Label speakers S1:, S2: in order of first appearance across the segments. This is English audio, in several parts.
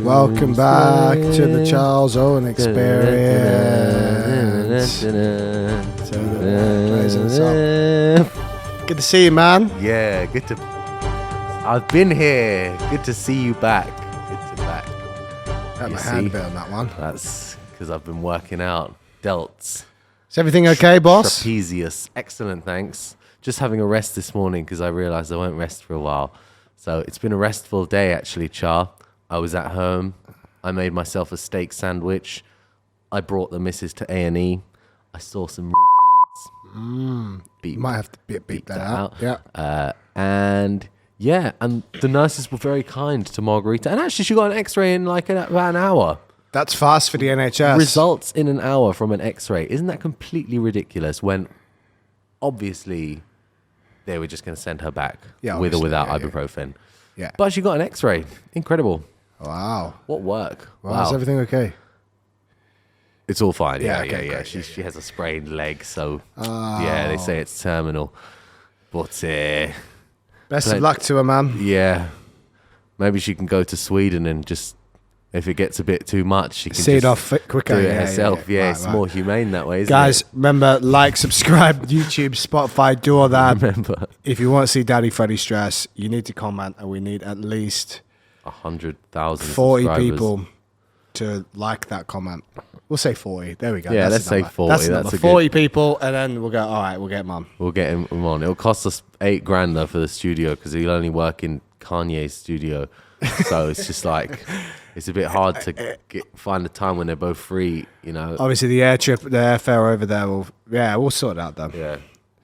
S1: Welcome back to the Charles Owen Experience. Good to see you, man.
S2: Yeah, good to... I've been here. Good to see you back. Good to back.
S1: Had my hand a bit on that one.
S2: That's because I've been working out. Delts.
S1: Is everything okay, boss?
S2: Trapezius. Excellent, thanks. Just having a rest this morning because I realised I won't rest for a while. So it's been a restful day, actually, Char. I was at home. I made myself a steak sandwich. I brought the missus to A&E. I saw some retards.
S1: Might have to beep that out. Yeah.
S2: And the nurses were very kind to Margarita. And actually, she got an X-ray in like about an hour.
S1: That's fast for the NHS.
S2: Results in an hour from an X-ray. Isn't that completely ridiculous when obviously they were just going to send her back with or without ibuprofen?
S1: Yeah.
S2: But she got an X-ray. Incredible.
S1: Wow.
S2: What work.
S1: Wow. Is everything okay?
S2: It's all fine. Yeah.
S1: Great.
S2: She has a sprained leg, so they say it's terminal. But
S1: best of luck to her, man.
S2: Yeah. Maybe she can go to Sweden and just, if it gets a bit too much, she can
S1: see it off quicker.
S2: Do it herself. Yeah,
S1: right,
S2: it's more humane that way, isn't
S1: Guys,
S2: it?
S1: remember, like, subscribe, YouTube, Spotify, do all that.
S2: Remember.
S1: If you want to see Daddy Freddy stress, you need to comment, and we need at least
S2: 100,000
S1: 40 people to like that comment. We'll say 40. There we go.
S2: Yeah,
S1: That's
S2: let's say 40.
S1: That's the number. 40 people, and then we'll go, all right, we'll get him on.
S2: We'll get him on. It'll cost us $8,000 though for the studio because he'll only work in Kanye's studio. So it's just like, it's a bit hard to find the time when they're both free, you know.
S1: Obviously, the airfare over there, we'll sort it out though.
S2: Yeah.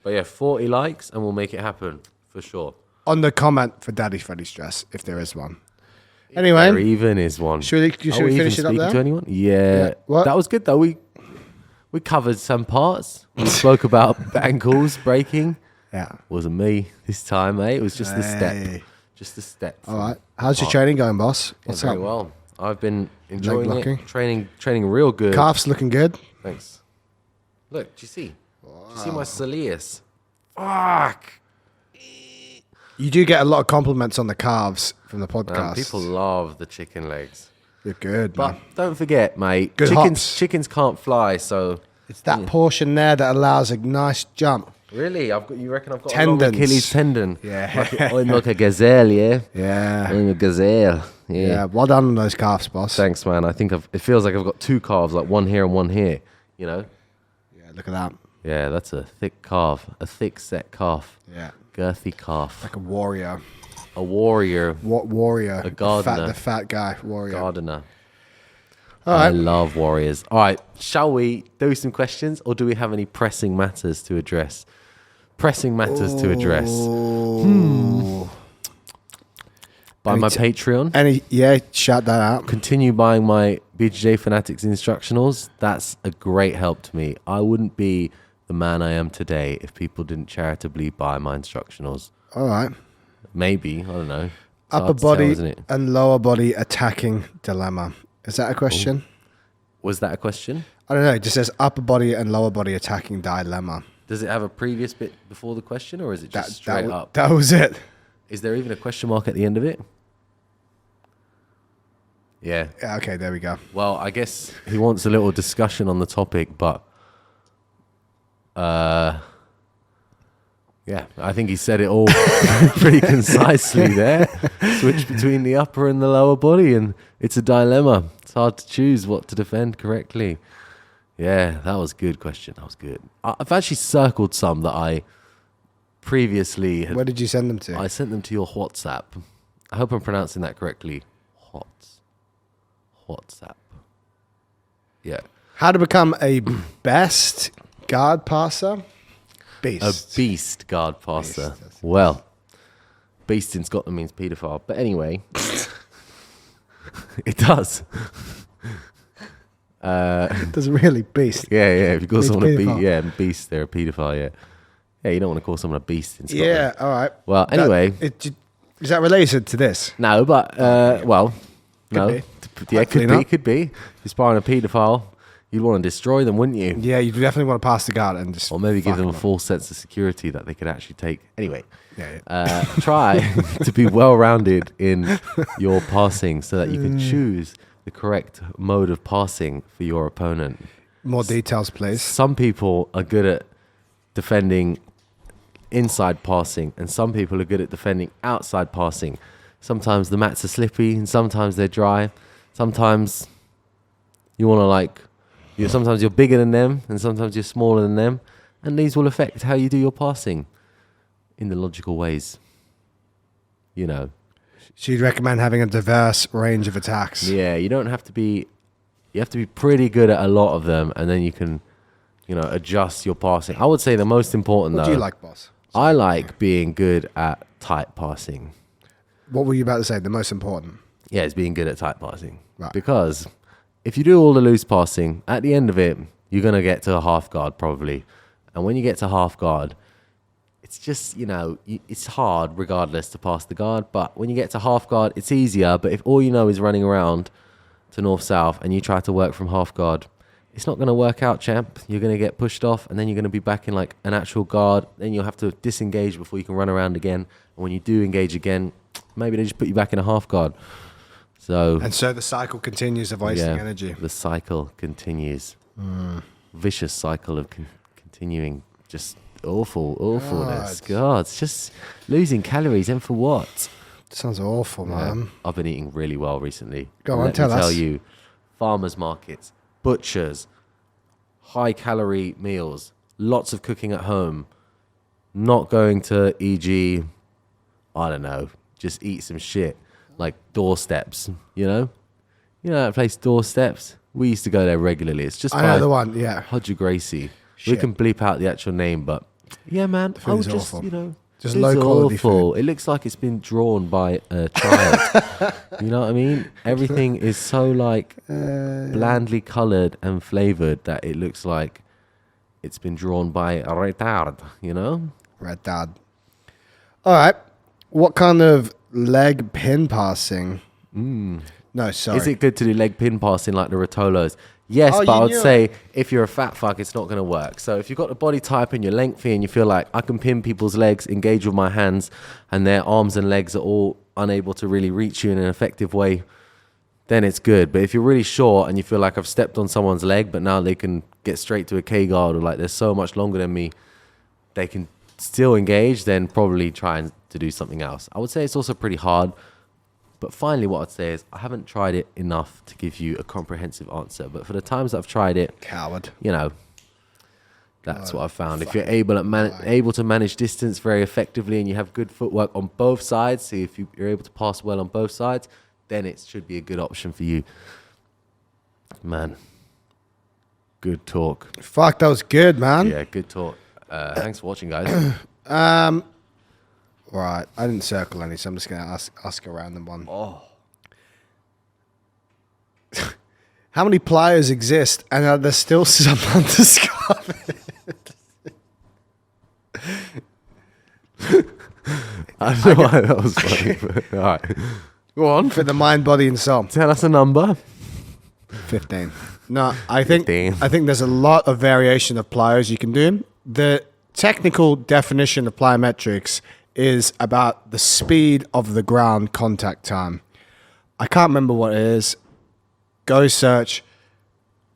S2: But 40 likes and we'll make it happen for sure.
S1: On the comment for Daddy Freddy stress, if there is one. Anyway,
S2: there even is one.
S1: Should we finish it up there?
S2: To anyone? Yeah.
S1: What?
S2: That was good though. We covered some parts. We spoke about ankles breaking.
S1: Yeah.
S2: Wasn't me this time, mate. It was just the step. Just the step.
S1: All right. How's your training going, boss? What's up?
S2: Very well. I've been enjoying
S1: locking.
S2: it. Training real good.
S1: Calves looking good.
S2: Thanks. Look, do you see? Wow. Do you see my soleus? Fuck.
S1: You do get a lot of compliments on the calves from the podcast.
S2: People love the chicken legs.
S1: You're good,
S2: but
S1: man.
S2: Don't forget, mate.
S1: Good
S2: chickens can't fly, so
S1: it's that portion there that allows a nice jump.
S2: Really? You reckon I've got
S1: tendons.
S2: A long Achilles tendon?
S1: Yeah.
S2: I'm like a gazelle, yeah?
S1: Yeah.
S2: I'm a gazelle. Yeah.
S1: Well done on those calves, boss.
S2: Thanks, man. I think it feels like I've got two calves, like one here and one here, you know?
S1: Yeah, look at that.
S2: Yeah, that's a thick calf. A thick set calf.
S1: Yeah.
S2: Girthy calf.
S1: Like a warrior.
S2: A warrior.
S1: What warrior?
S2: A gardener.
S1: The fat guy, warrior.
S2: Gardener.
S1: All right.
S2: I love warriors. All right, shall we do some questions or do we have any pressing matters to address? Pressing matters to address. Buy my Patreon.
S1: Shout that out.
S2: Continue buying my BJJ Fanatics Instructionals. That's a great help to me. I wouldn't be the man I am today if people didn't charitably buy my Instructionals.
S1: All right.
S2: Maybe, I don't know. It's
S1: upper body and lower body attacking dilemma. Is that a question?
S2: Was that a question?
S1: I don't know. It just says upper body and lower body attacking dilemma.
S2: Does it have a previous bit before the question or is it just straight up?
S1: That was it.
S2: Is there even a question mark at the end of it? Yeah.
S1: Okay, there we go.
S2: Well, I guess he wants a little discussion on the topic, but I think he said it all pretty concisely there. Switch between the upper and the lower body, and it's a dilemma. It's hard to choose what to defend correctly. Yeah, that was a good question. That was good. I've actually circled some that I previously had.
S1: Where did you send them to?
S2: I sent them to your WhatsApp. I hope I'm pronouncing that correctly. WhatsApp. Yeah.
S1: How to become a best guard passer? Beast.
S2: A beast guard passer. Well, beast in Scotland means paedophile. But anyway, it does.
S1: It doesn't really beast.
S2: Yeah. If you call someone a beast, they're a paedophile, yeah. Yeah, you don't want to call someone a beast in Scotland.
S1: Yeah, all right.
S2: Well, anyway.
S1: Is that related to this?
S2: No, but,
S1: Could
S2: no.
S1: be.
S2: Yeah, could be. You're sparring a paedophile. you'd want to destroy them, wouldn't you?
S1: Yeah, you definitely want to pass the guard and just...
S2: Or maybe give them a false sense of security that they could actually take. Anyway,
S1: Yeah.
S2: try to be well-rounded in your passing so that you can choose the correct mode of passing for your opponent.
S1: More details, please.
S2: Some people are good at defending inside passing, and some people are good at defending outside passing. Sometimes the mats are slippy, and sometimes they're dry. Sometimes you want to sometimes you're bigger than them, and sometimes you're smaller than them, and these will affect how you do your passing in the logical ways. You know.
S1: So you'd recommend having a diverse range of attacks.
S2: Yeah, you have to be pretty good at a lot of them, and then you can, adjust your passing. I would say the most important,
S1: What do you like, boss?
S2: I like being good at tight passing.
S1: What were you about to say? The most important?
S2: Yeah, it's being good at tight passing.
S1: Right.
S2: Because if you do all the loose passing, at the end of it, you're going to get to a half guard probably. And when you get to half guard, it's just, it's hard regardless to pass the guard. But when you get to half guard, it's easier. But if all you know is running around to north-south and you try to work from half guard, it's not going to work out, champ. You're going to get pushed off, and then you're going to be back in like an actual guard. Then you'll have to disengage before you can run around again. And when you do engage again, maybe they just put you back in a half guard. So
S1: the cycle continues of wasting energy.
S2: The cycle continues. Vicious cycle of continuing. Just awfulness. God, it's just losing calories, and for what?
S1: Sounds awful, man.
S2: I've been eating really well recently.
S1: Go on, tell us.
S2: Let me tell you, farmers markets, butchers, high calorie meals, lots of cooking at home, not going to e.g., I don't know, just eat some shit like Doorsteps, you know that place Doorsteps? We used to go there regularly. It's just
S1: I know the one, yeah.
S2: Hodger Gracie.
S1: Shit.
S2: We can bleep out the actual name, but yeah, man,
S1: I would just,
S2: awful.
S1: Just low quality food.
S2: It looks like it's been drawn by a child. You know what I mean? Everything is so blandly coloured and flavoured that it looks like it's been drawn by a retard,
S1: Retard. All right. What kind of leg pin passing? No, sorry.
S2: Is it good to do leg pin passing like the Rotolos? Yes, but I would say if you're a fat fuck, it's not going to work. So if you've got the body type and you're lengthy and you feel like I can pin people's legs, engage with my hands, and their arms and legs are all unable to really reach you in an effective way, then it's good. But if you're really short and you feel like I've stepped on someone's leg, but now they can get straight to a K-guard, or like they're so much longer than me, they can still engage, then probably try to do something else. I would say it's also pretty hard. But finally, what I'd say is I haven't tried it enough to give you a comprehensive answer. But for the times that I've tried it,
S1: coward,
S2: that's what I've found. If you're able to manage distance very effectively and you have good footwork on both sides, so if you're able to pass well on both sides, then it should be a good option for you. Man, good talk.
S1: Fuck, that was good, man.
S2: Yeah, good talk. Thanks for watching, guys.
S1: Right, I didn't circle any, so I'm just going to ask a random one.
S2: Oh.
S1: How many pliers exist, and are there still some undiscovered?
S2: I don't know why that was funny, but all right. Go on.
S1: For the mind, body, and soul.
S2: Tell us a number.
S1: 15. No, I think
S2: 15.
S1: There's a lot of variation of pliers you can do. The technical definition of plyometrics is about the speed of the ground contact time. I can't remember what it is. Go search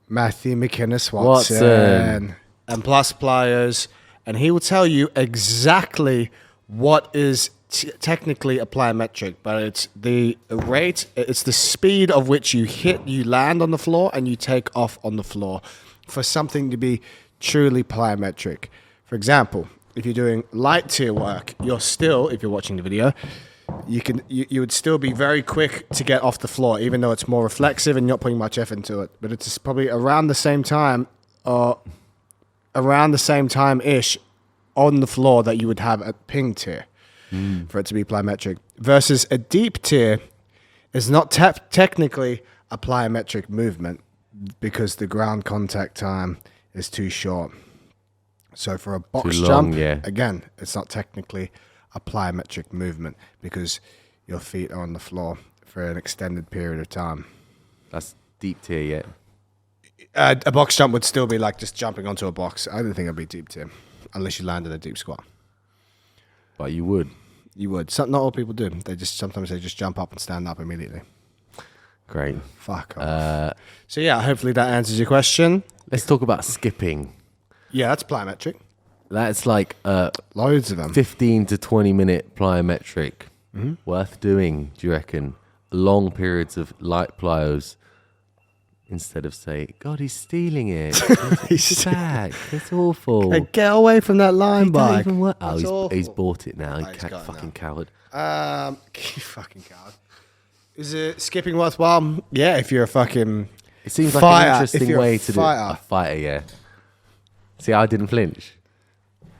S1: Matthew McInnes Watson and plus pliers, and he will tell you exactly what is technically a plyometric, but it's the rate, it's the speed of which you land on the floor and you take off on the floor for something to be truly plyometric. For example, if you're doing light tier work, you're still, if you're watching the video, you would still be very quick to get off the floor, even though it's more reflexive and you're not putting much effort into it. But it's probably around the same time, ish on the floor that you would have a ping tier for it to be plyometric. Versus a deep tier is not technically a plyometric movement because the ground contact time is too short. So for a box jump, again, it's not technically a plyometric movement because your feet are on the floor for an extended period of time.
S2: That's deep tier, yeah.
S1: A box jump would still be like just jumping onto a box. I don't think it'd be deep, Tim, unless you landed a deep squat.
S2: But you would.
S1: You would. Not all people do. Sometimes they just jump up and stand up immediately.
S2: Great.
S1: Fuck off. So yeah, hopefully that answers your question.
S2: Let's talk about skipping.
S1: Yeah, that's plyometric.
S2: That's like
S1: Loads of them.
S2: 15 to 20 minute plyometric. Worth doing, do you reckon? Long periods of light plyos instead of say, God, he's stealing it. He's back. It's awful.
S1: Hey, get away from that line
S2: He don't
S1: bike.
S2: even work.
S1: That's
S2: Oh,
S1: awful.
S2: he's bought it now.
S1: Oh,
S2: He
S1: he's got it
S2: fucking
S1: now.
S2: coward.
S1: You fucking coward. Is it skipping worthwhile? Yeah, if you're a fucking
S2: It seems like
S1: fighter.
S2: an
S1: If
S2: interesting
S1: you're
S2: way
S1: a
S2: to
S1: fighter.
S2: do it. A fighter, yeah. See, I didn't flinch.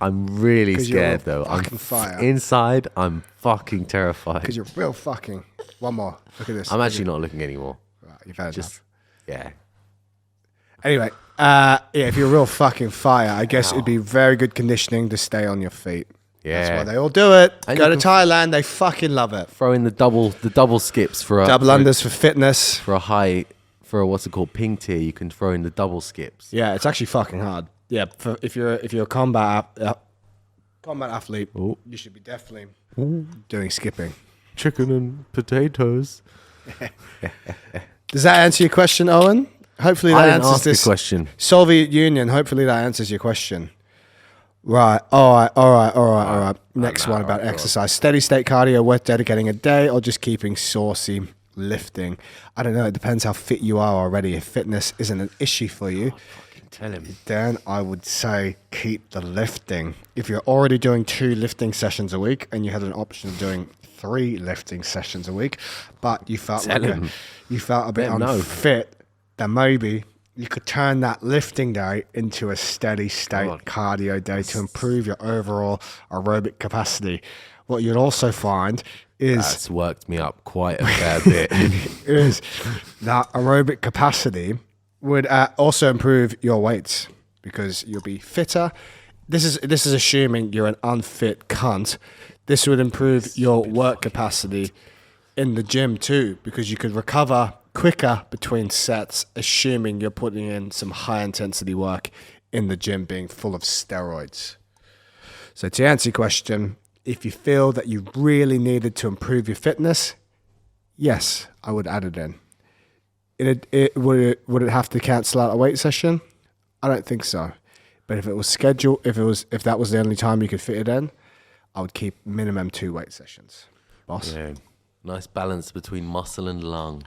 S2: I'm really
S1: 'Cause you're a
S2: scared though.
S1: fucking fighter.
S2: Inside, I'm fucking terrified.
S1: Because you're real fucking. One more. Look at this.
S2: I'm actually not looking anymore.
S1: Right, you've had
S2: Just, yeah.
S1: Anyway, yeah, if you're a real fucking fighter, I guess it'd be very good conditioning to stay on your feet.
S2: Yeah.
S1: That's why they all do it.
S2: And
S1: Go
S2: you
S1: to
S2: can-
S1: Thailand, they fucking love it.
S2: Throw in the double skips for a
S1: Double unders for fitness.
S2: for a high for a what's it called ping tier. You can throw in the double skips.
S1: Yeah, it's actually fucking hard. Yeah, if you're a combat athlete,
S2: Oh.
S1: you should be definitely doing skipping.
S2: Chicken and potatoes.
S1: Does that answer your question, Owen? Hopefully
S2: I
S1: that
S2: didn't
S1: answers
S2: ask the
S1: this
S2: question.
S1: Soviet Union. Hopefully that answers your question. Right. All right. Next one about exercise. Steady state cardio worth dedicating a day or just keeping saucy lifting? I don't know. It depends how fit you are already. If fitness isn't an issue for you,
S2: Tell him.
S1: then I would say keep the lifting. If you're already doing 2 lifting sessions a week and you had an option of doing 3 lifting sessions a week, but you felt
S2: Tell him.
S1: you felt a bit
S2: Let him know.
S1: unfit, then maybe you could turn that lifting day into a steady state
S2: God.
S1: cardio day to improve your overall aerobic capacity. What you'll also find is
S2: That's worked me up quite a fair bit.
S1: is that aerobic capacity would also improve your weights because you'll be fitter. This is assuming you're an unfit cunt. This would improve your work capacity in the gym too because you could recover quicker between sets, assuming you're putting in some high intensity work in the gym being full of steroids. So to answer your question, if you feel that you really needed to improve your fitness, yes, I would add it in. Would it have to cancel out a weight session? I don't think so. But if it was scheduled, if that was the only time you could fit it in, I would keep minimum 2 weight sessions. Boss.
S2: Yeah. Nice balance between muscle and lung.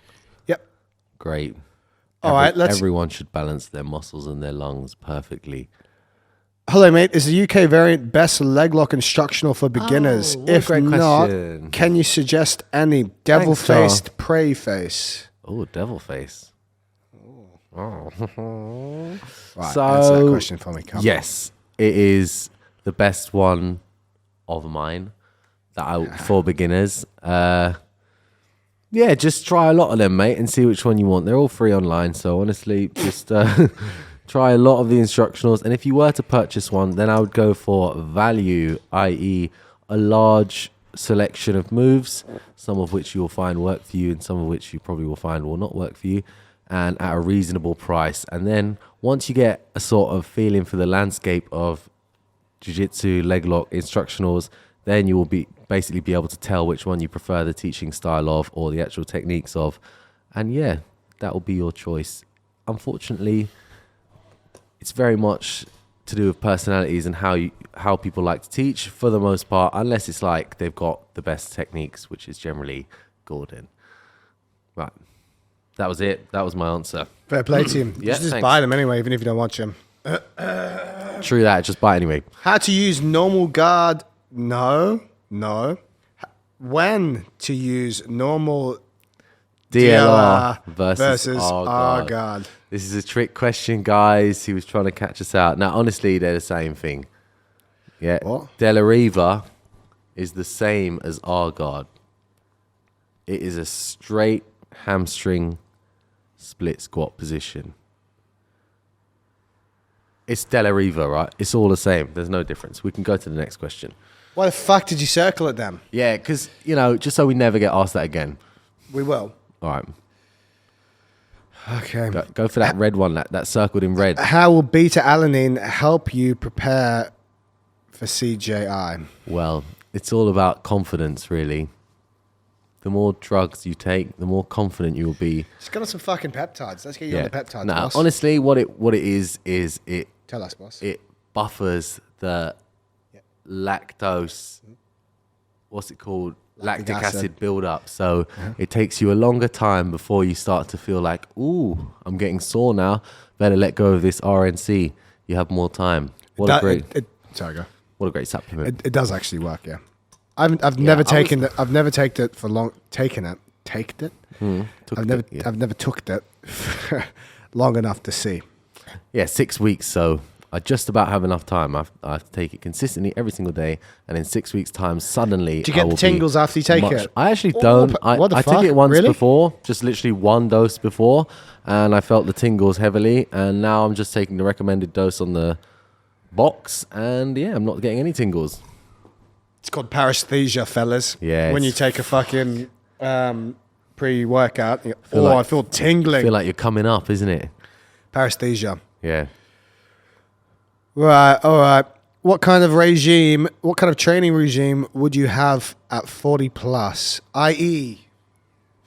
S1: Yep.
S2: Great.
S1: All right,
S2: Everyone should balance their muscles and their lungs perfectly.
S1: Hello, mate. Is the UK variant best leg lock instructional for beginners?
S2: what a
S1: If
S2: great
S1: not,
S2: question.
S1: can you suggest any devil-faced prey face?
S2: Oh, devil face.
S1: Right,
S2: So,
S1: answer that question for me. Come on.
S2: Yes, it is the best one of mine for beginners. Yeah, just try a lot of them, mate, and see which one you want. They're all free online, so honestly, just try a lot of the instructionals. And if you were to purchase one, then I would go for value, i.e. a large selection of moves, some of which you will find work for you and some of which you probably will find will not work for you, and at a reasonable price. And then once you get a sort of feeling for the landscape of jiu-jitsu, leg lock, instructionals, then you will basically be able to tell which one you prefer the teaching style of or the actual techniques of. And yeah, that will be your choice. Unfortunately, it's very much to do with personalities and how people like to teach for the most part, unless it's like they've got the best techniques, which is generally Gordon. Right. That was it. That was my answer.
S1: Fair play to you. You
S2: Yeah,
S1: should just
S2: thanks.
S1: buy them anyway, even if you don't watch them.
S2: True that. Just buy it anyway.
S1: How to use normal guard? No. When to use normal
S2: DLR
S1: versus
S2: R
S1: R
S2: guard.
S1: guard?
S2: This is a trick question, guys. He was trying to catch us out. Now, honestly, they're the same thing. Yeah.
S1: What?
S2: Delariva is the same as R guard. It is a straight hamstring split squat position. It's Delariva, right? It's all the same. There's no difference. We can go to the next question.
S1: Why the fuck did you circle it then?
S2: Yeah, because, just so we never get asked that again.
S1: We will.
S2: All right.
S1: Okay.
S2: Go for that red one, that circled in red.
S1: How will beta alanine help you prepare for CJI?
S2: Well, it's all about confidence, really. The more drugs you take, the more confident you will be.
S1: Just got on some fucking peptides. Let's get you on the peptides,
S2: Now,
S1: boss.
S2: honestly, what it is it
S1: Tell us, boss.
S2: it buffers the lactose. What's it called? Lactic acid buildup. So it takes you a longer time before you start to feel like, ooh, I'm getting sore now. Better let go of this RNC. You have more time. What a great supplement.
S1: It does actually work, yeah. I've never taken it. I've never taken it for long. Taken it. Taked it. I've never took it for long enough to see.
S2: Yeah, 6 weeks. So I just about have enough time. I have to take it consistently every single day, and in 6 weeks' time, suddenly.
S1: Do you get the tingles after you take it?
S2: I actually don't. I took it once before, just literally one dose before, and I felt the tingles heavily. And now I'm just taking the recommended dose on the box, and yeah, I'm not getting any tingles.
S1: It's called paresthesia, fellas.
S2: Yeah.
S1: When you take a fucking pre-workout, I feel tingling.
S2: I feel like you're coming up, isn't it?
S1: Paresthesia.
S2: Yeah.
S1: Right, all right. What kind of training regime would you have at 40 plus? I.e.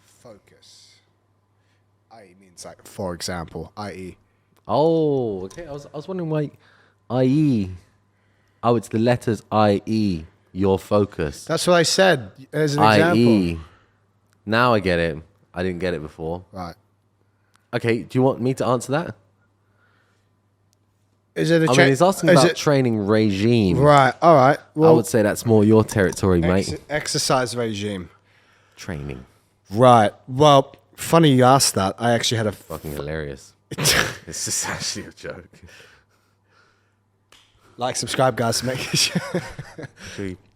S1: focus. I.e. means like, for example, i.e.
S2: Oh, okay. I was wondering why I.e. Oh, it's the letters I.e. Your focus.
S1: That's what I said as an example.
S2: I.e. Now I get it. I didn't get it before.
S1: Right.
S2: Okay, do you want me to answer that?
S1: Is it
S2: he's asking about training regime.
S1: Right, all right. Well,
S2: I would say that's more your territory, mate.
S1: Exercise regime.
S2: Training.
S1: Right. Well, funny you asked that. I actually had a...
S2: Fucking hilarious. It's just actually a joke.
S1: Like, subscribe, guys. Make sure.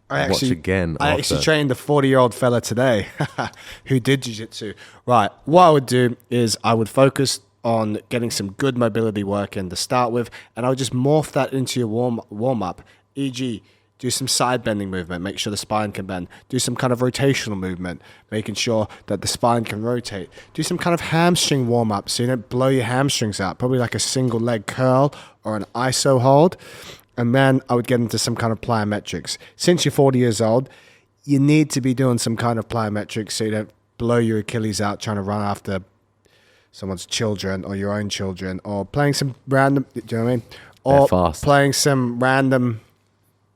S1: I actually trained a 40-year-old fella today who did jiu-jitsu. Right. What I would do is I would focus on getting some good mobility work in to start with, and I would just morph that into your warm-up, e.g., do some side bending movement, make sure the spine can bend. Do some kind of rotational movement, making sure that the spine can rotate. Do some kind of hamstring warm-up so you don't blow your hamstrings out, probably like a single leg curl or an iso hold. And then I would get into some kind of plyometrics. Since you're 40 years old, you need to be doing some kind of plyometrics so you don't blow your Achilles out trying to run after someone's children or your own children, or playing some random, do you know what I mean? Or playing some random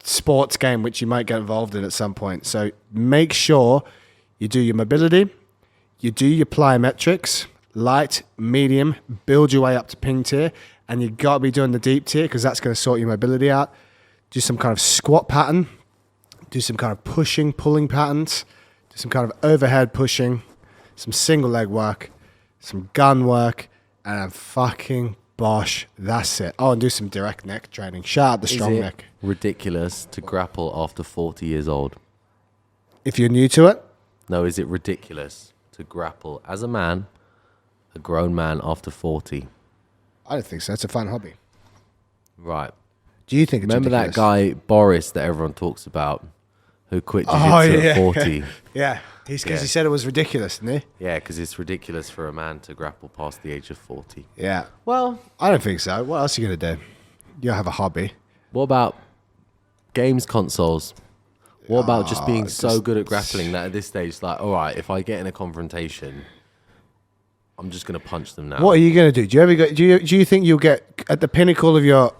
S1: sports game which you might get involved in at some point. So make sure you do your mobility, you do your plyometrics, light, medium, build your way up to ping tier, and you got to be doing the deep tier because that's going to sort your mobility out. Do some kind of squat pattern, do some kind of pushing, pulling patterns, do some kind of overhead pushing, some single leg work, some gun work, and fucking bosh, that's it. Oh, and do some direct neck training. Shout out the strong neck.
S2: Ridiculous to grapple after 40 years old?
S1: If you're new to it?
S2: No, is it ridiculous to grapple as a man, a grown man after 40?
S1: I don't think so. It's a fun hobby.
S2: Right.
S1: Do you think it's
S2: Remember
S1: ridiculous?
S2: that guy, Boris, that everyone talks about, who quit jiu-jitsu at 40?
S1: Yeah. He said it was ridiculous, didn't he?
S2: Yeah, because it's ridiculous for a man to grapple past the age of 40.
S1: Yeah.
S2: Well,
S1: I don't think so. What else are you going to do? You have a hobby.
S2: What about games consoles? What about just being so good at grappling that at this stage, it's like, all right, if I get in a confrontation, I'm just going to punch them now.
S1: What are you going to do? Do you think you'll get at the pinnacle of your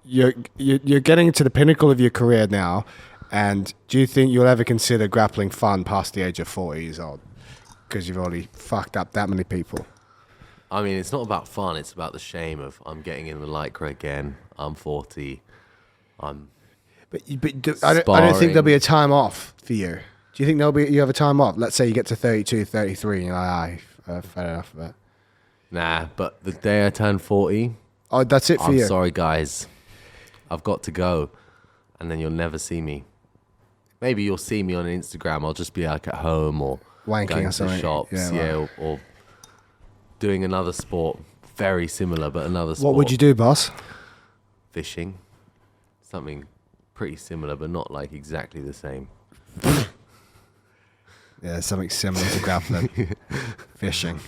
S1: you're getting to the pinnacle of your career now, and do you think you'll ever consider grappling fun past the age of 40 years old? Because you've already fucked up that many people.
S2: I mean, it's not about fun. It's about the shame of I'm getting in the lycra again. I'm 40.
S1: But I don't think there'll be a time off for you. Do you think you have a time off? Let's say you get to 32, 33, and you're like, fair enough of that.
S2: Nah, but the day I turn 40...
S1: Oh, that's it for you?
S2: I'm sorry, guys. I've got to go. And then you'll never see me. Maybe you'll see me on Instagram. I'll just be like at home or
S1: wanking
S2: going
S1: or
S2: to
S1: something.
S2: shops. Or doing another sport. Very similar, but another sport.
S1: What would you do, boss?
S2: Fishing. Something pretty similar, but not like exactly the same.
S1: Yeah, something similar to grappling. Fishing.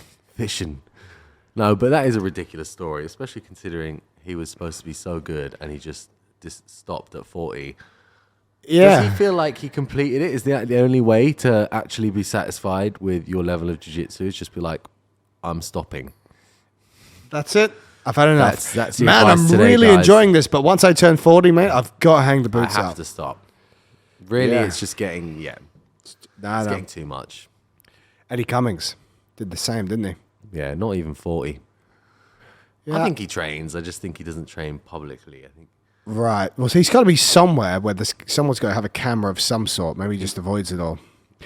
S2: No, but that is a ridiculous story, especially considering he was supposed to be so good and he just stopped at 40.
S1: Yeah.
S2: Does he feel like he completed it? Is that the only way to actually be satisfied with your level of jiu-jitsu? Is just be like, I'm stopping.
S1: That's it. I've had enough.
S2: That's your
S1: Man,
S2: advice
S1: I'm
S2: today,
S1: really
S2: guys.
S1: enjoying this, but once I turn 40, mate, I've got to hang the boots
S2: I have
S1: up.
S2: to stop. Really,
S1: Yeah.
S2: it's just getting, it's
S1: Nah.
S2: getting too much.
S1: Eddie Cummings did the same, didn't he?
S2: Yeah, not even 40.
S1: Yeah.
S2: I think he trains. I just think he doesn't train publicly. I think.
S1: Right. Well, so he's got to be somewhere where someone's got to have a camera of some sort. Maybe he just avoids it all.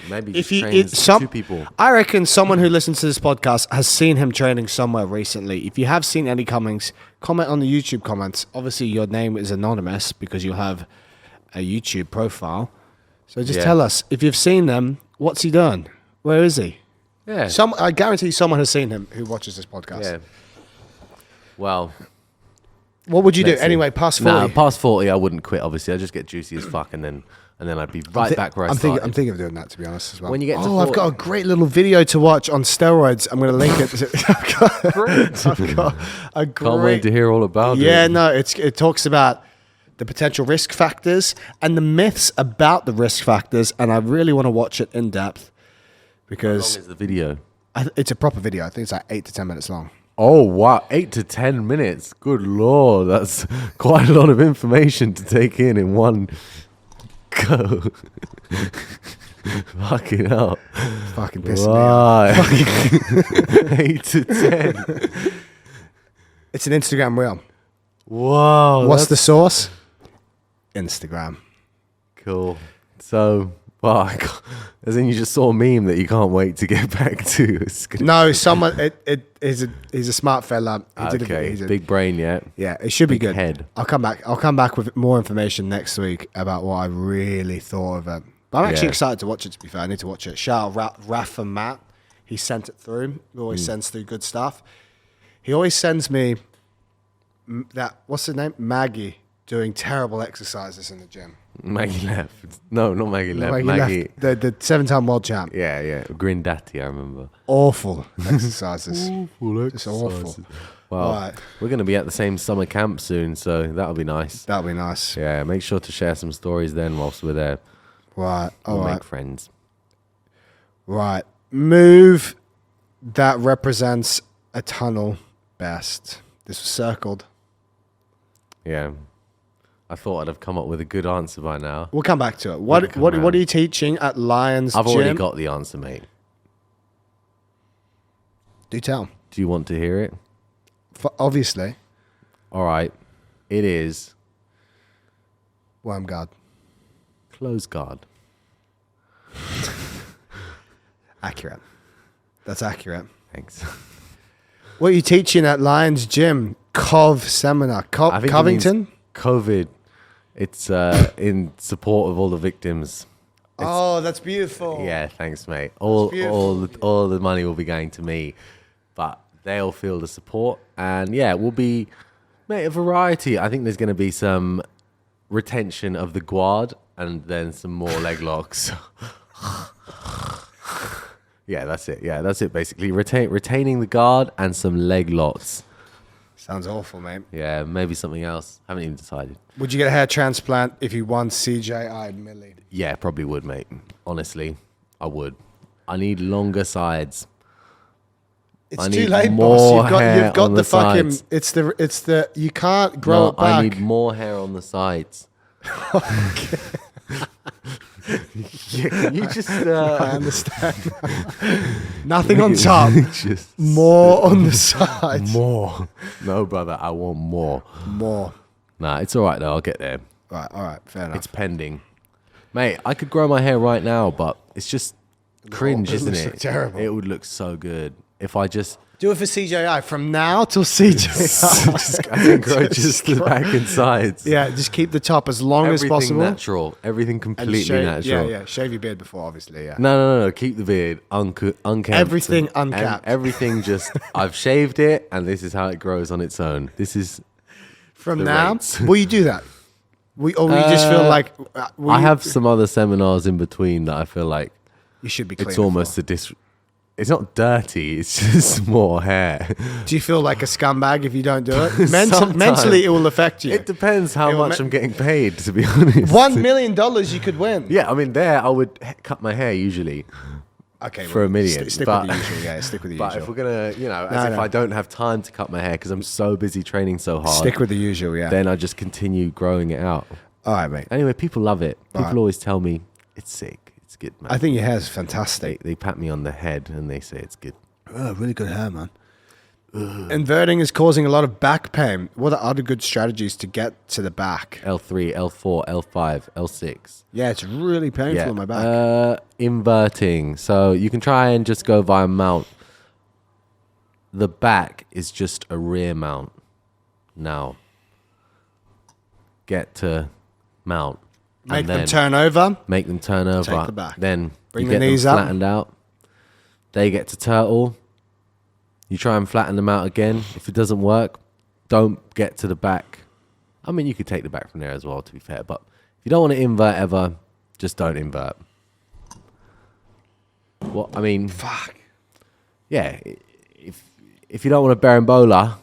S2: Maybe he
S1: If
S2: just
S1: you,
S2: trains two people.
S1: I reckon someone who listens to this podcast has seen him training somewhere recently. If you have seen Eddie Cummings, comment on the YouTube comments. Obviously, your name is anonymous because you have a YouTube profile. So just tell us if you've seen them. What's he done? Where is he?
S2: Yeah.
S1: I guarantee someone has seen him who watches this podcast.
S2: Yeah. Well,
S1: What would you do
S2: let's see.
S1: anyway? Past 40.
S2: Nah, past 40, I wouldn't quit. Obviously, I just get juicy as fuck, and then I'd be right back where I started.
S1: I'm thinking of doing that, to be honest, as well.
S2: When you get to
S1: I've
S2: 40
S1: got a great little video to watch on steroids. I'm going to link it. I've got a great.
S2: Can't wait to hear all about it.
S1: Yeah, no, it talks about the potential risk factors and the myths about the risk factors, and I really want to watch it in depth
S2: How
S1: because
S2: long is the video?
S1: it's a proper video. I think it's like 8 to 10 minutes long.
S2: Oh, wow. 8 to 10 minutes. Good Lord. That's quite a lot of information to take in one go. Fucking hell.
S1: Fucking pissing me off.
S2: Why? 8 to 10.
S1: It's an Instagram reel.
S2: Wow.
S1: What's the source? Instagram.
S2: Cool. So, as in you just saw a meme that you can't wait to get back to.
S1: No, someone. He's a smart fella.
S2: Okay, big brain, yeah.
S1: Yeah, it should be
S2: Big
S1: good.
S2: head.
S1: I'll come back with more information next week about what I really thought of it. But I'm actually
S2: Yeah.
S1: excited to watch it. To be fair, I need to watch it. Shout out Raf and Matt. He sent it through. He always sends through good stuff. He always sends me that. What's her name? Maggie doing terrible exercises in the gym.
S2: Maggie left. No, not Maggie left.
S1: Maggie
S2: Maggie.
S1: left, the 7-time world champ.
S2: Yeah. Grindati, I remember.
S1: Awful exercises.
S2: Awful
S1: Just awful.
S2: Well,
S1: Right.
S2: we're going to be at the same summer camp soon, so that'll be nice.
S1: That'll be nice.
S2: Yeah, make sure to share some stories then whilst we're there.
S1: Right. All
S2: We'll
S1: right.
S2: make friends.
S1: Right. Move that represents a tunnel best. This was circled.
S2: Yeah. I thought I'd have come up with a good answer by now.
S1: We'll come back to it. What
S2: come
S1: are
S2: around.
S1: you teaching at Lions
S2: I've
S1: Gym?
S2: already got the answer, mate.
S1: Do tell.
S2: Do you want to hear it?
S1: Obviously.
S2: All right. It is
S1: Worm guard.
S2: close guard.
S1: Accurate. That's accurate.
S2: Thanks.
S1: What are you teaching at Lions Gym? Cov seminar.
S2: I think it
S1: Covington?
S2: means COVID. It's in support of all the victims.
S1: Oh, that's beautiful.
S2: Yeah, thanks, mate. All the money will be going to me, but they'll feel the support, and yeah, it will be, mate, a variety. I think there's going to be some retention of the guard, and then some more leg locks. Yeah, that's it. Yeah, that's it. Basically, retaining the guard and some leg locks.
S1: Sounds awful, mate.
S2: Yeah, maybe something else. Haven't even decided.
S1: Would you get a hair transplant if you won CJI'd Millie?
S2: Yeah, probably would, mate. Honestly, I would. I need longer sides.
S1: It's
S2: I
S1: too
S2: need
S1: late,
S2: more
S1: boss.
S2: hair
S1: You've got
S2: on
S1: the
S2: the
S1: fucking.
S2: sides.
S1: It's the. You can't grow
S2: No,
S1: it back.
S2: I need more hair on the sides. Yeah, can you just
S1: I understand. Nothing on top.
S2: just
S1: More on the sides.
S2: more. No, brother, I want more.
S1: More.
S2: Nah, it's all right though. I'll get there.
S1: Right. All right. Fair enough.
S2: It's pending, mate. I could grow my hair right now, but it's just cringe,
S1: it
S2: isn't
S1: looks
S2: it?
S1: terrible.
S2: It would look so good if I just
S1: Do it for CJI from now till CJI.
S2: I can grow just the back and sides.
S1: Yeah, just keep the top as long
S2: Everything
S1: as possible.
S2: natural. Everything
S1: And
S2: completely
S1: shave,
S2: natural.
S1: Yeah. Shave your beard before, obviously. Yeah.
S2: No. Keep the beard unkempt.
S1: Everything
S2: and
S1: uncapped.
S2: everything just. I've shaved it, and this is how it grows on its own. This is.
S1: From
S2: the
S1: now,
S2: rates.
S1: will you do that? We just feel like
S2: I have some other seminars in between that I feel like
S1: You should be. Clean
S2: it's almost a it's not dirty. It's just more hair.
S1: Do you feel like a scumbag if you don't do it?
S2: Sometimes.
S1: Mentally, it will affect you.
S2: It depends how
S1: It will
S2: much I'm getting paid, to be honest.
S1: $1 million you could win.
S2: Yeah, I mean, there I would cut my hair usually.
S1: Okay,
S2: for a million.
S1: Stick with the usual. Yeah, stick with the
S2: But
S1: usual.
S2: if we're gonna, as if I don't have time to cut my hair because I'm so busy training so hard,
S1: Stick with the usual. Yeah.
S2: then I just continue growing it out.
S1: All right, mate.
S2: Anyway, people love it. People
S1: Right.
S2: always tell me it's sick. It's good, man.
S1: I think your hair's fantastic.
S2: They pat me on the head and they say it's good.
S1: Oh, really good hair, man. Inverting is causing a lot of back pain. What are other good strategies to get to the back?
S2: L3, L4, L5, L6.
S1: Yeah, it's really painful on my back.
S2: Inverting. So you can try and just go via mount. The back is just a rear mount. Now, get to mount.
S1: Make them turn over.
S2: Make them turn over.
S1: Take the back.
S2: Then
S1: Bring
S2: you
S1: the
S2: get
S1: knees
S2: them
S1: up.
S2: flattened out. They get to turtle. You try and flatten them out again. If it doesn't work, don't get to the back. I mean, you could take the back from there as well, to be fair. But if you don't want to invert ever, just don't invert. Well, I mean,
S1: Fuck.
S2: yeah. If you don't want a berimbola,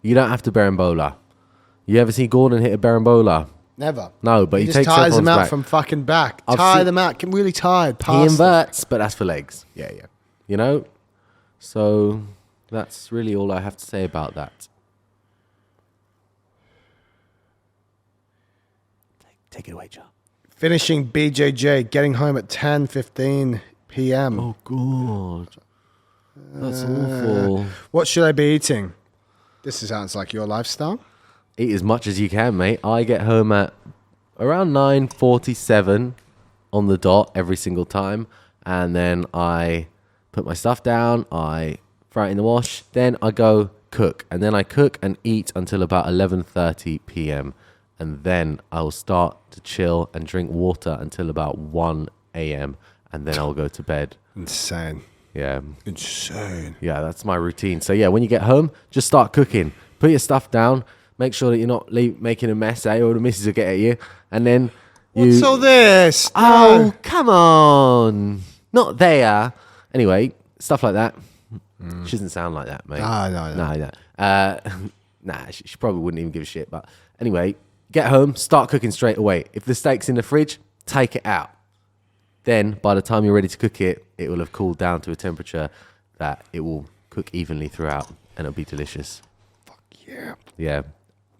S2: you don't have to berimbola. You ever see Gordon hit a berimbola?
S1: Never.
S2: No, but he
S1: just
S2: takes
S1: ties them
S2: everyone's
S1: out
S2: back.
S1: from fucking back.
S2: I've
S1: Tie
S2: seen-
S1: them out. Get really tired.
S2: He
S1: Past
S2: inverts, but that's for legs.
S1: them. Yeah.
S2: You know? So that's really all I have to say about that. Take it away, Joe.
S1: Finishing BJJ, getting home at 10:15 p.m.
S2: Oh, God. That's awful.
S1: What should I be eating? This sounds like your lifestyle.
S2: Eat as much as you can, mate. I get home at around 9:47 on the dot every single time. And then I put my stuff down. I throw it in the wash. Then I go cook. And then I cook and eat until about 11:30 p.m. And then I'll start to chill and drink water until about 1 a.m. And then I'll go to bed.
S1: Insane.
S2: Yeah.
S1: Insane.
S2: Yeah, that's my routine. So yeah, when you get home, just start cooking. Put your stuff down. Make sure that you're not making a mess, or the missus will get at you. And then you...
S1: What's all this?
S2: Oh,
S1: No.
S2: come on. Not there. Anyway, stuff like that. She doesn't sound like that, mate.
S1: No.
S2: Nah, she probably wouldn't even give a shit. But anyway, get home, start cooking straight away. If the steak's in the fridge, take it out. Then, by the time you're ready to cook it, it will have cooled down to a temperature that it will cook evenly throughout, and it'll be delicious.
S1: Yeah.
S2: Yeah.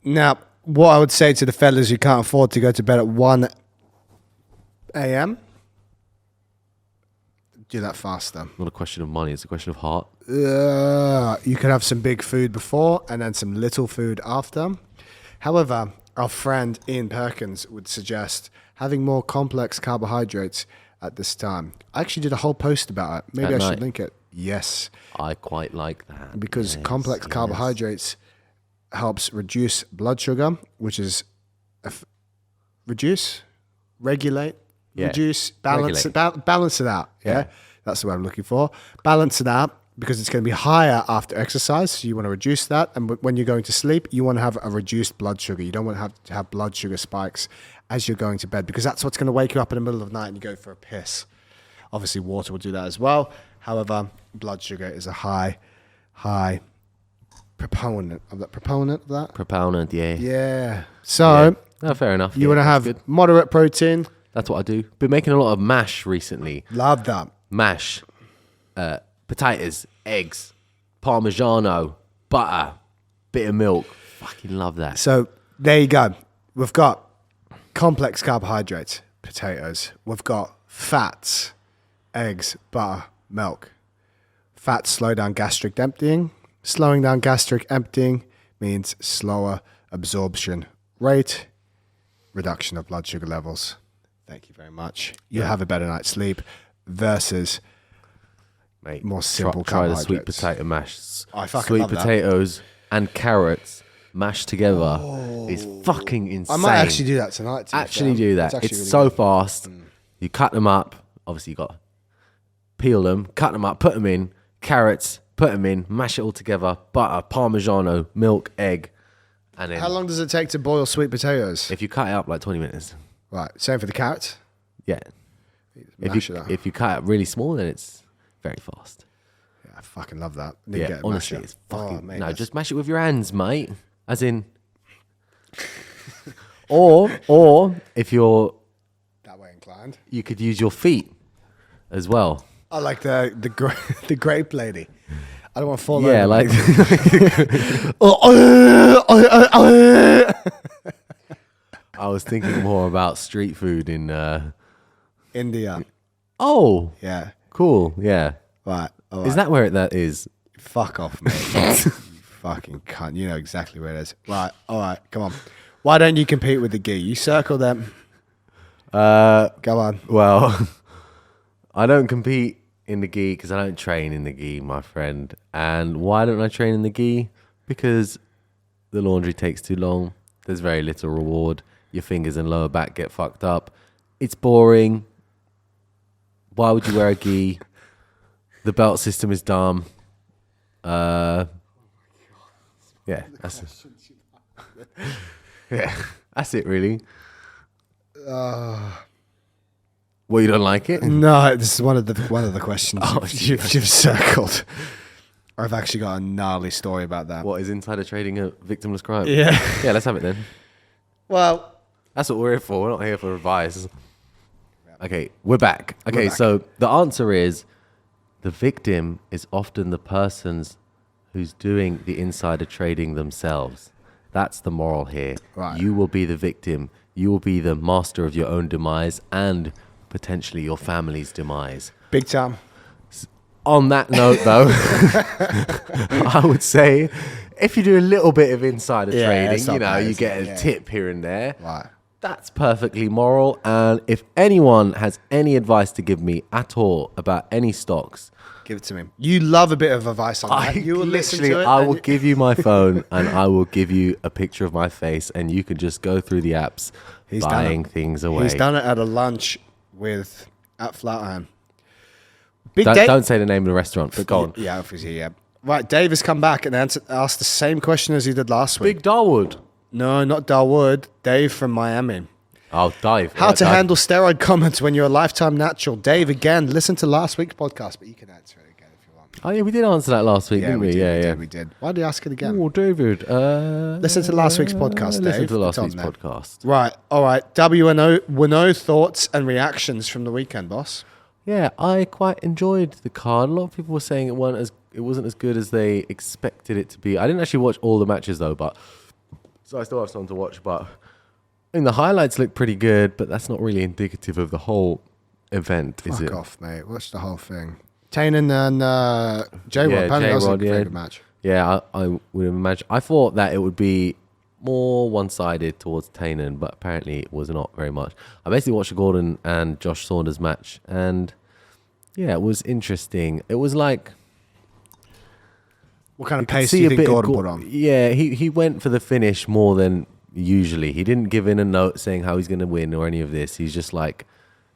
S1: Now, what I would say to the fellas who can't afford to go to bed at 1 a.m., do that faster.
S2: Not a question of money, it's a question of heart.
S1: You could have some big food before and then some little food after. However, our friend Ian Perkins would suggest having more complex carbohydrates at this time. I actually did a whole post about it. Maybe
S2: At
S1: I
S2: night.
S1: should link it. Yes,
S2: I quite like that.
S1: because
S2: Yes,
S1: complex
S2: yes.
S1: carbohydrates helps reduce blood sugar, which is regulate,
S2: Yeah.
S1: reduce, balance,
S2: Regulate.
S1: balance it out. Yeah, that's the word I'm looking for. Balance it out because it's going to be higher after exercise. So you want to reduce that, and when you're going to sleep, you want to have a reduced blood sugar. You don't want to have blood sugar spikes as you're going to bed because that's what's going to wake you up in the middle of the night and you go for a piss. Obviously, water will do that as well. However, blood sugar is a high proponent of that.
S2: Proponent, yeah.
S1: Yeah. So
S2: Oh, fair enough.
S1: you
S2: Yeah,
S1: want to
S2: that's
S1: have
S2: good.
S1: moderate protein.
S2: That's what I do. Been making a lot of mash recently.
S1: Love that.
S2: Mash, potatoes, eggs, parmigiano, butter, bit of milk. Fucking love that.
S1: So there you go. We've got complex carbohydrates, potatoes. We've got fats, eggs, butter, milk. Fats slow down gastric emptying. Slowing down gastric emptying means slower absorption rate, reduction of blood sugar levels. Thank you very much. You'll have a better night's sleep versus
S2: Mate,
S1: more simple
S2: try the sweet
S1: carbohydrates.
S2: potato mash.
S1: I fucking
S2: Sweet
S1: love that.
S2: potatoes and carrots mashed together is fucking insane.
S1: I might actually do that tonight. to be
S2: Actually
S1: fair.
S2: do that.
S1: actually
S2: It's
S1: really
S2: so
S1: good.
S2: fast. You cut them up. Obviously, you got to peel them, cut them up, put them in. Carrots, put them in, mash it all together. Butter, parmigiano, milk, egg. And then
S1: How long does it take to boil sweet potatoes?
S2: if you cut it up like 20 minutes.
S1: Right. Same for the carrots.
S2: Yeah.
S1: Mash it up.
S2: If you cut it really small, then it's very fast.
S1: fucking love that. Need to
S2: Yeah,
S1: get a
S2: honestly,
S1: mashup.
S2: it's fucking...
S1: mate,
S2: no,
S1: that's-
S2: just mash it with your hands, mate. As in... or if you're...
S1: that way inclined.
S2: You could use your feet as well.
S1: I like the grape lady. I don't want to fall
S2: Yeah,
S1: over.
S2: like... I was thinking more about street food in...
S1: India.
S2: Oh,
S1: Yeah.
S2: cool. Yeah.
S1: Right. All right.
S2: Is that where that is?
S1: Fuck off, mate. You fucking cunt. You know exactly where it is. Right. All right. Come on. Why don't you compete with the gi? You circle them. Go on.
S2: Well, I don't compete in the gi because I don't train in the gi, my friend. And why don't I train in the gi? Because the laundry takes too long. There's very little reward. Your fingers and lower back get fucked up. It's boring. Why would you wear a gi? The belt system is dumb. Yeah, that's it. Yeah, that's it really. Well, you don't like it?
S1: No, this is one of the questions
S2: Oh,
S1: you've circled. I've actually got a gnarly story about that.
S2: What is insider trading a victimless crime?
S1: Yeah.
S2: Yeah, let's have it then.
S1: Well,
S2: That's what we're here for. We're not here for advice. Okay, we're back. Okay,
S1: back.
S2: so the answer is the victim is often the persons who's doing the insider trading themselves. That's the moral here.
S1: Right.
S2: You will be the victim. You will be the master of your own demise and potentially your family's demise.
S1: big time.
S2: On that note, though, I would say if you do a little bit of insider
S1: Yeah,
S2: trading,
S1: it's not
S2: you know,
S1: bad,
S2: you
S1: is
S2: get
S1: it?
S2: a
S1: Yeah.
S2: tip here and there.
S1: Right.
S2: That's perfectly moral. And if anyone has any advice to give me at all about any stocks,
S1: Give it to me. You love a bit of advice on that. You will listen to it.
S2: I
S1: and
S2: will
S1: you-
S2: give you my phone and I will give you a picture of my face, and you can just go through the apps
S1: He's done
S2: buying
S1: it.
S2: things away.
S1: He's done it at a lunch at Flatiron. Big Dave.
S2: Don't say the name of the restaurant, but go on.
S1: Yeah, obviously, yeah. Right, Dave has come back and asked the same question as he did last week.
S2: Big Darwood.
S1: No, not Darwood. Dave from Miami.
S2: I'll dive.
S1: How to
S2: dive.
S1: handle steroid comments when you're a lifetime natural. Dave, again, listen to last week's podcast, but you can answer it again if you want.
S2: Oh, yeah, we did answer that last week, didn't we?
S1: We did. Why did you ask it again?
S2: Oh, David.
S1: Listen to last week's podcast,
S2: Listen
S1: Dave.
S2: to last
S1: It's on
S2: week's
S1: there.
S2: podcast.
S1: Right, all right. WNO thoughts and reactions from the weekend, boss.
S2: Yeah, I quite enjoyed the card. A lot of people were saying it wasn't as good as they expected it to be. I didn't actually watch all the matches though, so I still have some to watch. But I mean, the highlights look pretty good, but that's not really indicative of the whole event, is it?
S1: Fuck off, mate. Watch the whole thing. Tannen and J-Rod.
S2: Yeah,
S1: Apparently that was a
S2: J-Rod,
S1: very
S2: yeah.
S1: good match.
S2: Yeah, I would imagine. I thought that it would be more one-sided towards Tannen, but apparently it was not very much. I basically watched the Gordon and Josh Saunders match, and yeah, it was interesting. It was like
S1: What kind of
S2: you could
S1: pace do
S2: see
S1: you
S2: a
S1: think
S2: bit of
S1: Gordon put on?
S2: Yeah, he went for the finish more than usually. He didn't give in a note saying how he's going to win or any of this. He's just like,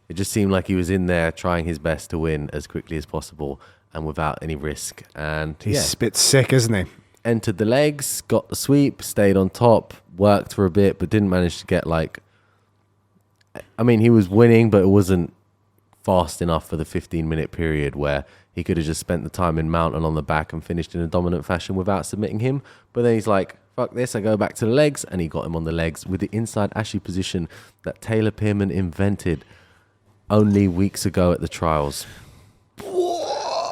S2: it just seemed like he was in there trying his best to win as quickly as possible and without any risk. And
S1: He's spit sick, isn't he?
S2: entered the legs, got the sweep, stayed on top, worked for a bit, but didn't manage to get like... I mean, he was winning, but it wasn't fast enough for the 15-minute period where he could have just spent the time in mount and on the back and finished in a dominant fashion without submitting him. But then he's like, fuck this, I go back to the legs, and he got him on the legs with the inside Ashley position that Taylor Pearman invented only weeks ago at the trials.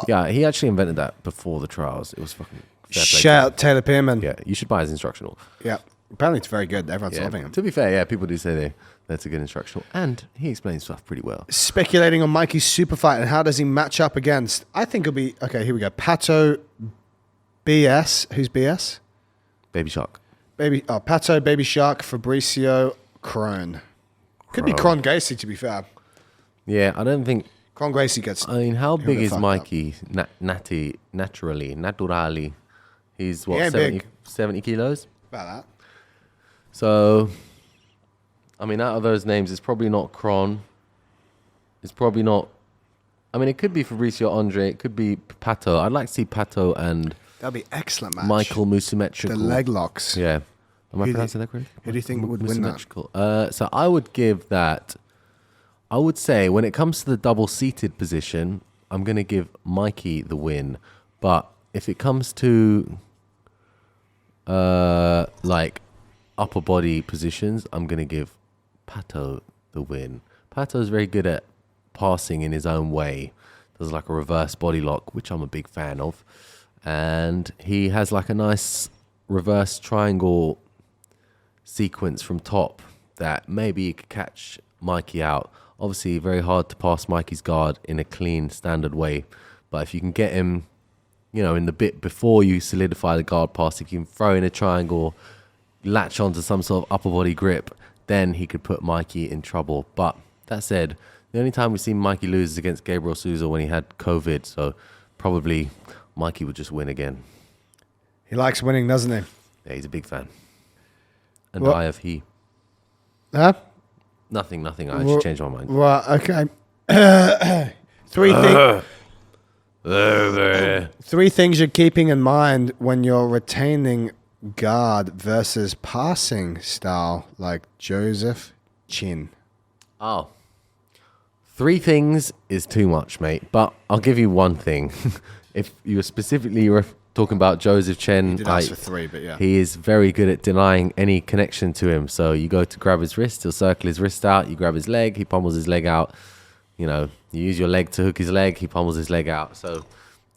S2: Yeah, he actually invented that before the trials. It was fucking... fair play to
S1: Shout
S2: him.
S1: out Taylor Pearman.
S2: Yeah, you should buy his instructional.
S1: Yeah. Apparently it's very good. Everyone's
S2: Yeah,
S1: loving him.
S2: to be fair, yeah, people do say that's a good instructional, and he explains stuff pretty well.
S1: Speculating on Mikey's super fight and how does he match up against? I think it'll be okay. Here we go. Pato, BS. Who's BS?
S2: Baby Shark.
S1: Pato, Baby Shark, Fabricio, Crone. Could be Cron Gracie, to be fair.
S2: Yeah, I don't think.
S1: Cron Gracie gets.
S2: I mean, how
S1: He'll
S2: big
S1: get
S2: is
S1: fucked
S2: Mikey? Naturally. He's what,
S1: Yeah,
S2: 70,
S1: big.
S2: 70 kilos?
S1: About that.
S2: So, I mean, out of those names, it's probably not Cron. It's probably not. I mean, it could be Fabricio Andre. It could be Pato. I'd like to see Pato and
S1: That'll be excellent match.
S2: Michael Musymmetrical.
S1: The leg locks.
S2: Yeah. Am I
S1: Who do
S2: pronouncing that correctly?
S1: who do you think would win that?
S2: Musymmetrical. So I would give that. I would say when it comes to the double-seated position, I'm going to give Mikey the win. But if it comes to like upper body positions, I'm gonna give Pato the win. Pato's very good at passing in his own way. Does like a reverse body lock, which I'm a big fan of, and he has like a nice reverse triangle sequence from top that maybe you could catch Mikey out. Obviously, very hard to pass Mikey's guard in a clean, standard way. But if you can get him, you know, in the bit before you solidify the guard pass, if you can throw in a triangle, latch onto some sort of upper body grip, then he could put Mikey in trouble. But that said, the only time we've seen Mikey lose is against Gabriel Souza when he had COVID. So probably Mikey would just win again.
S1: He likes winning, doesn't he?
S2: Yeah, he's a big fan. And
S1: What?
S2: I have he.
S1: Huh?
S2: Nothing. I actually changed my mind.
S1: Right, okay. Three things you're keeping in mind when you're retaining guard versus passing style, like Jozeph Chen.
S2: Oh. 3 things is too much, mate. But I'll give you one thing. If you were specifically talking about Jozeph Chen,
S1: You did ask for 3, but yeah.
S2: he is very good at denying any connection to him. So you go to grab his wrist, he'll circle his wrist out. You grab his leg, he pummels his leg out. You know, you use your leg to hook his leg, he pummels his leg out. So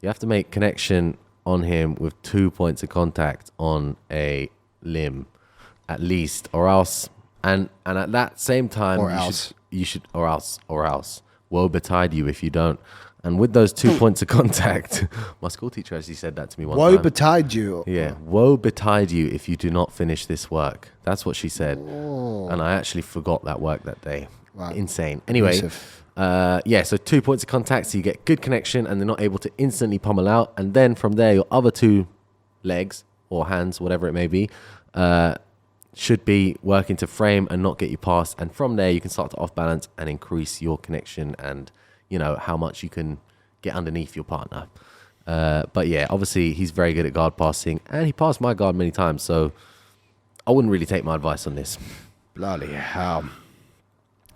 S2: you have to make connection on him with 2 points of contact on a limb, at least, or else. And at that same time, you should, or else. Woe betide you if you don't. And with those 2 points of contact, my school teacher actually said that to me one time.
S1: Woe betide you.
S2: Yeah, woe betide you if you do not finish this work. That's what she said. And I actually forgot that work that day.
S1: Wow.
S2: Insane. Anyway, so 2 points of contact, so you get good connection and they're not able to instantly pummel out. And then from there, your other 2 legs or hands, whatever it may be, should be working to frame and not get you past. And from there, you can start to off balance and increase your connection and, you know, how much you can get underneath your partner. But yeah, obviously he's very good at guard passing and he passed my guard many times. So I wouldn't really take my advice on this.
S1: Bloody hell.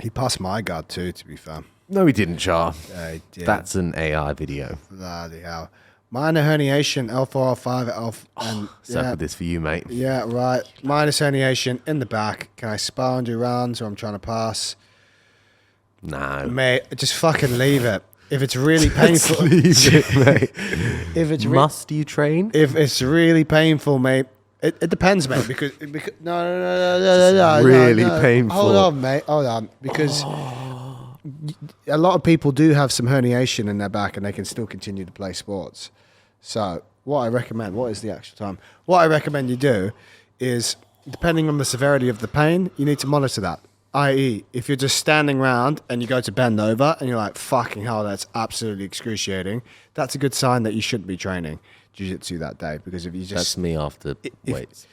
S1: He passed my guard too, to be fair.
S2: No, he didn't, Char.
S1: Yeah, he did.
S2: That's an AI video.
S1: Bloody hell. Minor herniation, L4, L5, and
S2: Circled this for you, mate.
S1: yeah, right. Minus herniation in the back. Can I spar and do rounds or I'm trying to pass?
S2: No.
S1: Mate, just fucking leave it. If it's really painful.
S2: Leave it, mate.
S1: If it's
S2: Must you train?
S1: If it's really painful, mate, it depends, mate. Because no,
S2: really painful.
S1: Hold on, mate. Hold on, because a lot of people do have some herniation in their back, and they can still continue to play sports. So, what I recommend, what is the actual time? What I recommend you do is, depending on the severity of the pain, you need to monitor that. I.e., if you're just standing around and you go to bend over and you're like, fucking hell, that's absolutely excruciating, that's a good sign that you shouldn't be training jiu-jitsu that day. Because if you just...
S2: That's me after weights.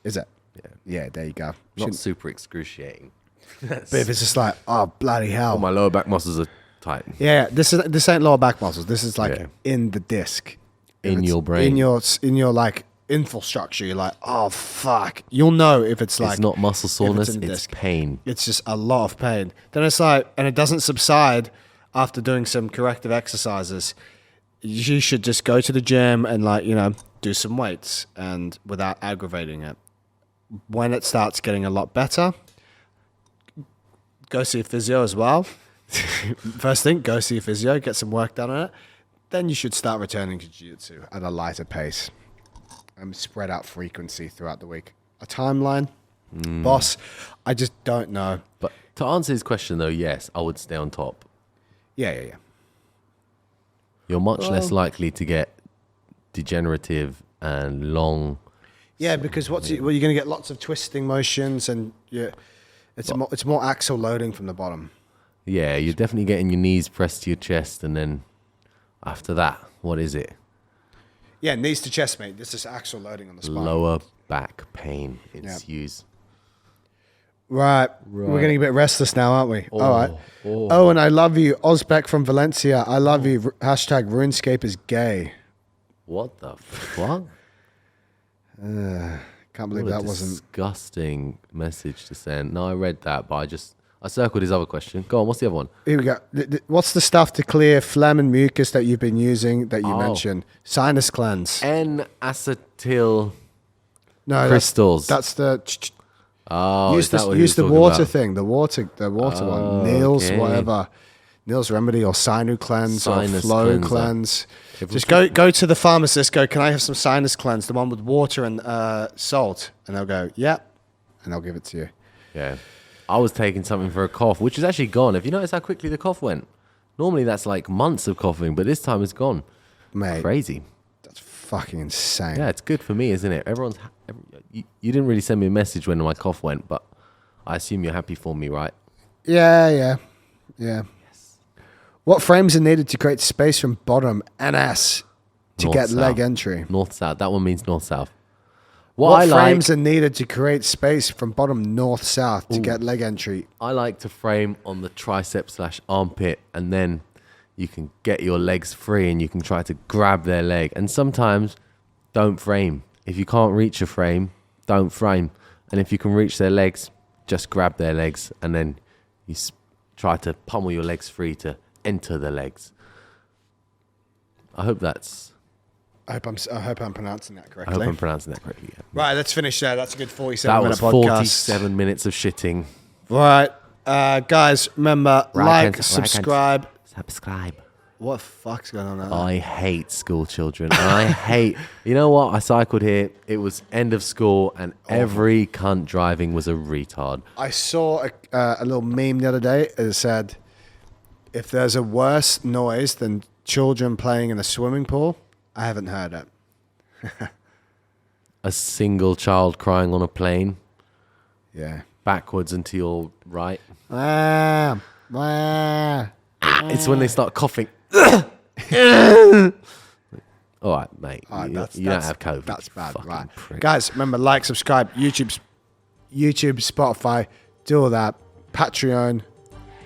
S1: Is it?
S2: Yeah.
S1: Yeah, there you go.
S2: Not super excruciating.
S1: But if it's just like, oh, bloody hell.
S2: All my lower back muscles are tight.
S1: Yeah, this ain't lower back muscles. This is like in the disc.
S2: In your brain.
S1: In your like infrastructure. You're like, oh, fuck. You'll know if it's like...
S2: It's not muscle soreness, it's
S1: disc.
S2: pain.
S1: It's just a lot of pain. Then it's like, and it doesn't subside after doing some corrective exercises. You should just go to the gym and like, you know, do some weights and without aggravating it. When it starts getting a lot better, go see a physio as well. First thing, go see a physio, get some work done on it. Then you should start returning to jiu-jitsu at a lighter pace and spread out frequency throughout the week. A timeline, boss, I just don't know.
S2: But to answer his question, though, yes, I would stay on top.
S1: Yeah.
S2: You're much less likely to get degenerative and long.
S1: Yeah, because you're going to get lots of twisting motions and it's more axle loading from the bottom.
S2: Yeah, you're definitely getting your knees pressed to your chest, and then after that, what is it?
S1: Yeah, knees to chest, mate. This is axle loading on the spine.
S2: Lower back pain ensues.
S1: Right. We're getting a bit restless now, aren't we? All right.
S2: Oh,
S1: and I love you. Ozbek from Valencia. I love you. Hashtag Runescape is gay.
S2: What the fuck?
S1: Can't believe
S2: What a
S1: that wasn't...
S2: disgusting message to send. No, I read that, but I circled his other question. Go on, what's the other one?
S1: Here we go. What's the stuff to clear phlegm and mucus that you've been using that you
S2: Oh.
S1: mentioned? Sinus cleanse.
S2: N-acetyl
S1: No,
S2: crystals.
S1: That's the.
S2: Oh,
S1: use
S2: is that
S1: the,
S2: what he
S1: use
S2: was
S1: the
S2: talking
S1: water
S2: about?
S1: thing. The water
S2: Oh,
S1: one. Neil's
S2: okay.
S1: whatever. Neil's remedy or Sinu cleanse or
S2: Sinus
S1: flow
S2: cleanser.
S1: cleanse.
S2: If
S1: Just
S2: we-
S1: go to the pharmacist. Go. Can I have some sinus cleanse? The one with water and salt. And they'll go, yep. And they'll give it to you.
S2: Yeah. I was taking something for a cough, which is actually gone. Have you noticed how quickly the cough went? Normally that's like months of coughing, but this time it's gone.
S1: Mate,
S2: Crazy.
S1: that's fucking insane.
S2: Yeah, it's good for me, isn't it? You didn't really send me a message when my cough went, but I assume you're happy for me, right?
S1: Yeah. Yes. What frames are needed to create space from bottom and ass to
S2: North,
S1: get leg
S2: south.
S1: entry?
S2: North-south. That one means north-south.
S1: What
S2: I
S1: frames
S2: like,
S1: are needed to create space from bottom north-south to get leg entry?
S2: I like to frame on the tricep/armpit, and then you can get your legs free and you can try to grab their leg. And sometimes don't frame. If you can't reach a frame, don't frame. And if you can reach their legs, just grab their legs and then you try to pummel your legs free to enter the legs. I hope
S1: I hope I'm pronouncing that
S2: I
S1: correctly.
S2: hope I'm pronouncing that correctly. Yeah.
S1: Right, let's finish there. That's a good
S2: That
S1: 47-minute
S2: was
S1: podcast.
S2: 47 minutes of shitting.
S1: Right, guys, remember, like,
S2: and-
S1: subscribe.
S2: Subscribe.
S1: What the fuck's going on there?
S2: I hate school children. And I hate... You know what? I cycled here. It was end of school and every cunt driving was a retard.
S1: I saw a little meme the other day. It said, if there's a worse noise than children playing in a swimming pool, I haven't heard it.
S2: A single child crying on a plane,
S1: Yeah.
S2: backwards and to your right.
S1: Ah.
S2: It's when they start coughing. All right, mate.
S1: All right,
S2: you don't have COVID.
S1: That's
S2: you
S1: bad.
S2: fucking
S1: Right.
S2: prick.
S1: Guys, remember, like, subscribe. YouTube, Spotify, do all that. Patreon.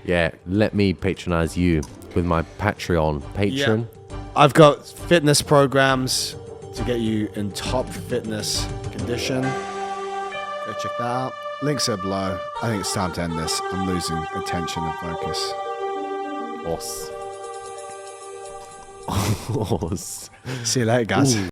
S2: Yeah, let me patronize you with my Patreon. Patron.
S1: I've got fitness programs to get you in top fitness condition. Go check that out. Links are below. I think it's time to end this. I'm losing attention and focus.
S2: Os. Os.
S1: See you later, guys.
S2: Ooh.